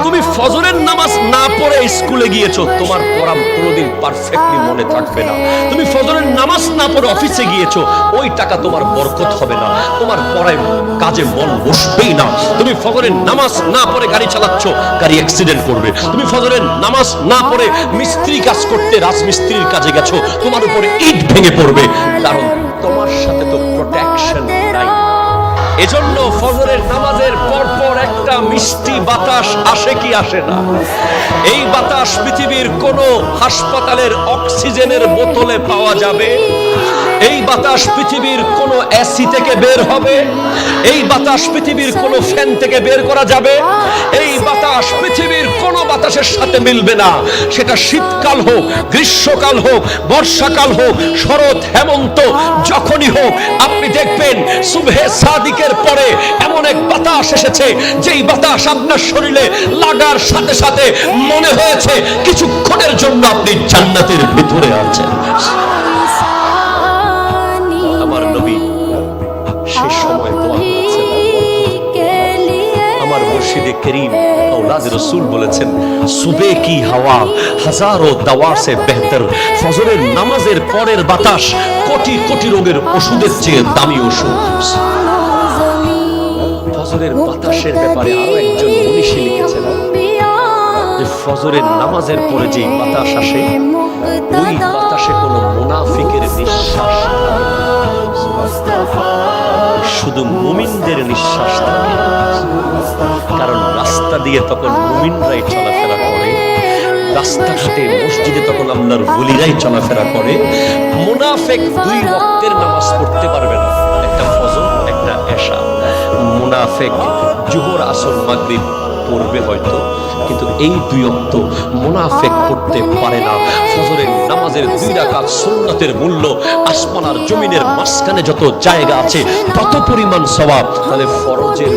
তুমি ফজরের নামাজ না পড়ে স্কুলে গিয়েছো, তোমার পড়া কোনোদিন পারফেক্টলি মনে থাকবে না। তুমি ফজরের নামাজ না পড়ে অফিসে গিয়েছো, ওই টাকা তোমার বরকত হবে না, তোমার পড়ায় কাজে মন বসবেই না। তুমি ফজরের নামাজ না পড়ে গাড়ি চালাচ্ছ, গাড়ি অ্যাক্সিডেন্ট করবে। তুমি ফজরের নামাজ না পড়ে মিস্ত্রি কাজ করতে রাজমিস্ত্রির কাজে গেছো, তোমার উপরে ইট ভেঙে পড়বে, কারণ তোমার সাথে তো প্রোটেকশন নাই। এজন্য ফজরের নামাজের পরপর একটা মিষ্টি বাতাস আসে কি আসে না? এই বাতাস পৃথিবীর কোন হাসপাতালের অক্সিজেনের বোতলে পাওয়া যাবে? এই বাতাস পৃথিবীর কোন এসি থেকে বের হবে? এই বাতাস পৃথিবীর কোন ফ্যান থেকে বের করা যাবে? এই বাতাস পৃথিবীর কোন বাতাসের সাথে মিলবে না। সেটা শীতকাল হোক, গ্রীষ্মকাল হোক, বর্ষাকাল হোক, শরৎ, হেমন্ত, যখনই হোক, আপনি দেখবেন সুবহে সাদিকের পরে এমন এক বাতাস এসেছে, যেই বাতাস আপনার শরীরে লাগার সাথে সাথে মনে হয়েছে কিছুক্ষণের জন্য আপনি জান্নাতের ভিতরে আছেন। আমার নবী সেই সময় দোয়া করেছেন, আমার মুর্শিদে করিম औलाद रसूल বলেছেন, সুবে কি হাওয়া হাজারো দাওয়া সে বেহতর। ফজরের নামাজের পরের বাতাস কোটি কোটি রোগের ওষুধের চেয়ে দামি ওষুধ। ফজরের বাতাসের ব্যাপারে আরো একজন মনীষী লিখেছেন যে ফজরের নামাজের পরে যে বাতাস আসে, ওই বাতাসে কোনো মুনাফিকের নিঃশ্বাস শুধু মুমিনদের নিঃশ্বাস থাকে। কারণ রাস্তা দিয়ে তখন মুমিনরাই চলাফেরা করে, রাস্তাঘাটে মসজিদে তখন আল্লাহর ওলিরাই চলাফেরা করে। মুনাফিক দুই ওয়াক্তের নামাজ পড়তে পারবে না, একটা ফজর একটা এশা। মুনাফিক জোহর আসর মাগরিব পড়বে হয়তো, কিন্তু এই দুই ওয়াক্ত মুনাফিক পড়তে পারে না। ফজরের নামাজের দুই রাকাত সুন্নতের মূল্য আসমান আর জমিনের মাঝখানে যত জায়গা আছে তত পরিমাণ সওয়াব। তাহলে ফরজের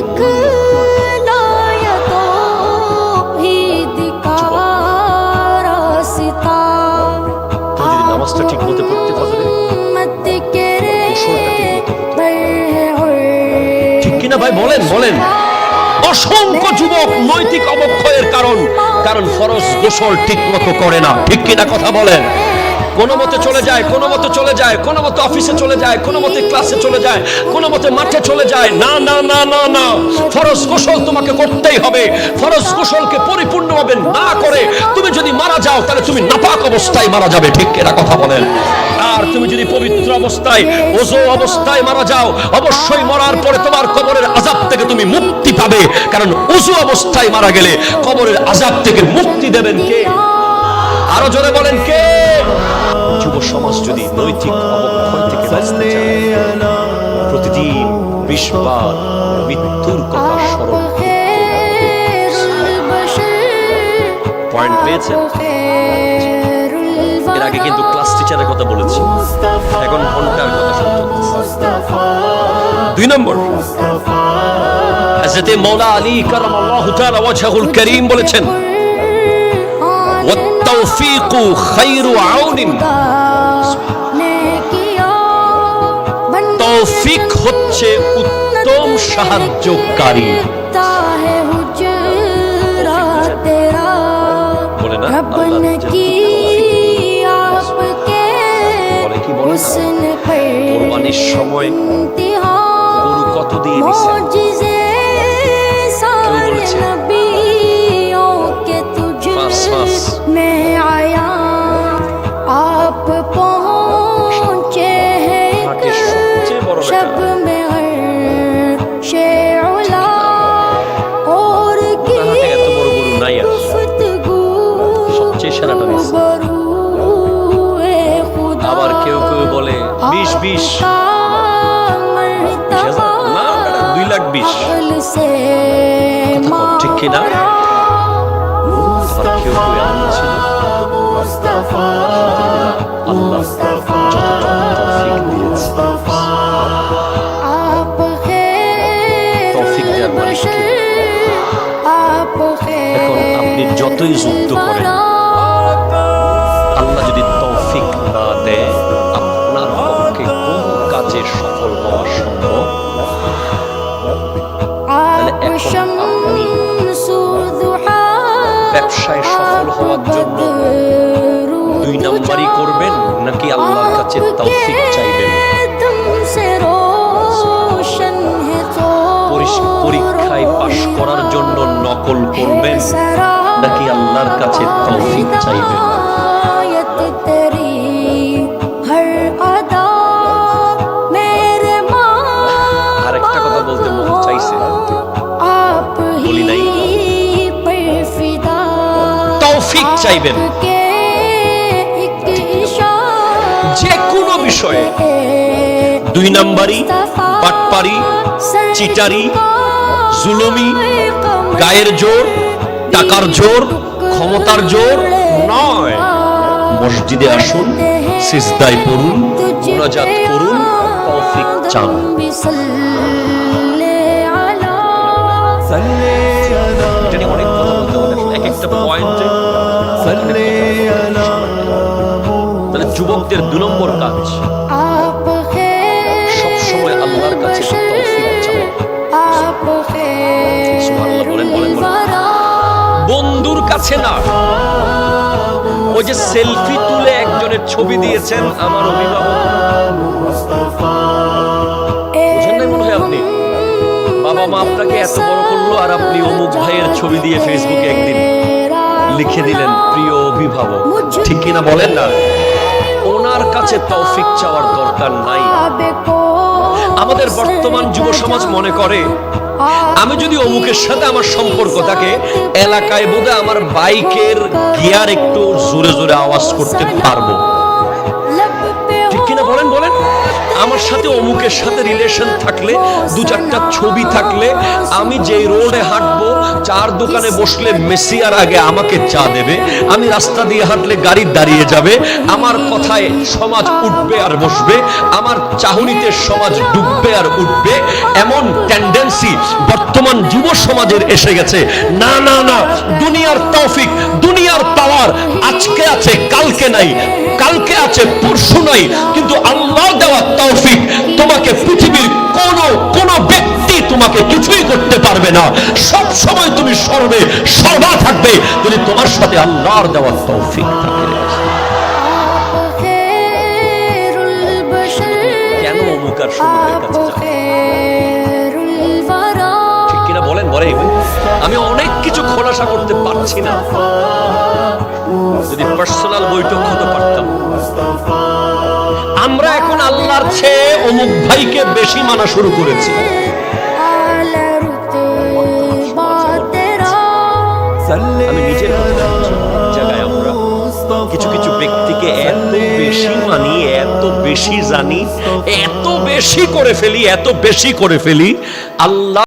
নামাজটা ঠিক মতো পড়তে ফজরে, ঠিক কিনা ভাই বলেন বলেন? অসংখ্য যুবক নৈতিক অবক্ষয়ের কারণ ফরজ গোসল ঠিক মতো করে না, ঠিক কিনা কথা বলেন? কোনো মতে চলে যায়, কোনো মতে চলে যায়, কোনো মতে অফিসে চলে যায়, কোনো মতে ক্লাসে চলে যায়, কোনো মতে মাঠে চলে যায়। না না না না না, ফরজ গোসল তোমাকে করতেই হবে। ফরজ গোসলকে পরিপূর্ণভাবে না করে তুমি যদি মারা যাও, তাহলে তুমি নাপাক অবস্থায় মারা যাবে, ঠিক কিনা কথা বলেন? আর তুমি যদি পবিত্র অবস্থায়, ওযু অবস্থায় মারা যাও, অবশ্যই মরার পরে তোমার কবরের আযাব থেকে তুমি মুক্তি পাবে। কারণ ওযু অবস্থায় মারা গেলে কবরের আযাব থেকে মুক্তি দেবেন কে? আরো জোরে বলেন কে? যুব সমাজ যদি নৈতিক অবক্ষয় থেকে বাঁচতে চায়, প্রতিদিন 20 বার মৃত্যুর কথা স্মরণ করতে হবে। পয়েন্ট পেয়েছেন? এর আগে কিন্তু ক্লাস টিচারের কথা বলেছি, এখন ঘন্টার কথা শুনতে। 2 নম্বর, হযরত মাওলা আলী কারামাল্লাহু তাআলা ওয়াজহুল কারীম বলেছেন, والتوفيق خير عون। তৌফিক হচ্ছে উত্তম সাহায্যকারী। বলে না বলে কি বলে কোরবানির সময় গরু কত দিয়ে দিছে? আবার কেউ কেউ বলে 20 না 2,20,000, ঠিক কিনা? আবার কেউ কেউ এমন ছিল, আল্লাহ তৌফিক দেওয়ার মালিক কে? এখন আপনি যতই যুদ্ধ করেন, আল্লাহ যদি তৌফিক না দেয়, আপনার পক্ষে কোন কাজে সফল হওয়া সম্ভব? তাহলে এখন আপনি ব্যবসায় সফল হওয়ার জন্য 2 নাম্বারই করবেন নাকি আল্লাহর কাছে তৌফিক চাইবেন? পরীক্ষায় পাশ করার জন্য নকল করবেন নাকি আল্লাহর কাছে তৌফিক চাইবেন? আরেকটা কথা বলতে মন চাইছে, বলি নাই। তৌফিক চাইবেন যে কোনো বিষয়ে। 2 নাম্বারি, বাটপারি, চিটারি, জুলুমি, গায়ের জোর, টাকার জোর, ক্ষমতার জোর নয়। মসজিদে আসুন, সিজদায় পড়ুন, মুনাজাত করুন, তৌফিক চান। এটা নিয়ে অনেক কথা বলতে হবে, এক একটা পয়েন্টে। তাহলে যুবকদের 2 নম্বর কাজ, সবসময় আল্লাহর কাছে তৌফিক চাও। সুবহানাল্লাহ বলেন, বলেন, বলেন। বন্ধুর কাছে না। ওই যে সেলফি তুলে একজনের ছবি দিয়েছেন আমার অভিভাবক, বুঝেন নাই মনে হয় আপনি? বাবা মা আপনাকে এত বড় করলো আর আপনি অমুক ভাইয়ের ছবি দিয়ে ফেসবুকে একদিন লিখে দিলেন প্রিয় অভিভাবক, ঠিক কিনা বলেন না? ওনার কাছে তৌফিক চাওয়ার দরকার নাই। আমাদের বর্তমান যুব সমাজ মনে করে আমি যদি অমুকের সাথে আমার সম্পর্ক থাকে, এলাকায় বোধহয় আমার বাইকের গিয়ার একটু জোরে জোরে আওয়াজ করতে পারবো, ঠিক কিনা বলেন, বলেন। আমার সাথে অমুকের সাথে রিলেশন থাকলে, 2-4টা ছবি থাকলে, আমি যেই রোডে হাঁটবো, চার দোকানে বসলে মেসিয়ার আগে আমাকে চা দেবে, আমি রাস্তা দিয়ে হাঁটলে গাড়ি দাঁড়িয়ে যাবে, আমার কথায় সমাজ উঠবে আর বসবে, আমার চাহনিতে সমাজ ডুববে আর উঠবে। এমন টেন্ডেন্সি বর্তমান যুব সমাজের এসে গেছে। না না না, দুনিয়ার তৌফিক, দুনিয়ার পাওয়ার আজকে আছে, কালকে নাই, কালকে আছে, পরশু নাই, কিন্তু আল্লাহ দেওয়া তৌফিক তোমাকে পৃথিবীর কোন ব্যক্তি তোমাকে কিছুই করতে পারবে না। সব সময় তুমি সর্বা থাকবে যদি তোমার সাথে আল্লাহর দেওয়া তৌফিক থাকে। কেন অমুকার সমুদ্রের কাছে যাও? ঠিক কিনা বলেন, বলেন। আমি অনেক কিছু খোলাসা করতে পারছি না, যদি পার্সোনাল বৈঠক হতে পারতাম। আমরা এখন আল্লাহর চেয়ে অমুক ভাইকে বেশি মানা শুরু করেছি। আমি নিজের জায়গায় আমরা কিছু কিছু ব্যক্তিকে এত বেশি মানি, এত বেশি জানি, এত বেশি করে ফেলি, এত বেশি করে ফেলি। আল্লাহ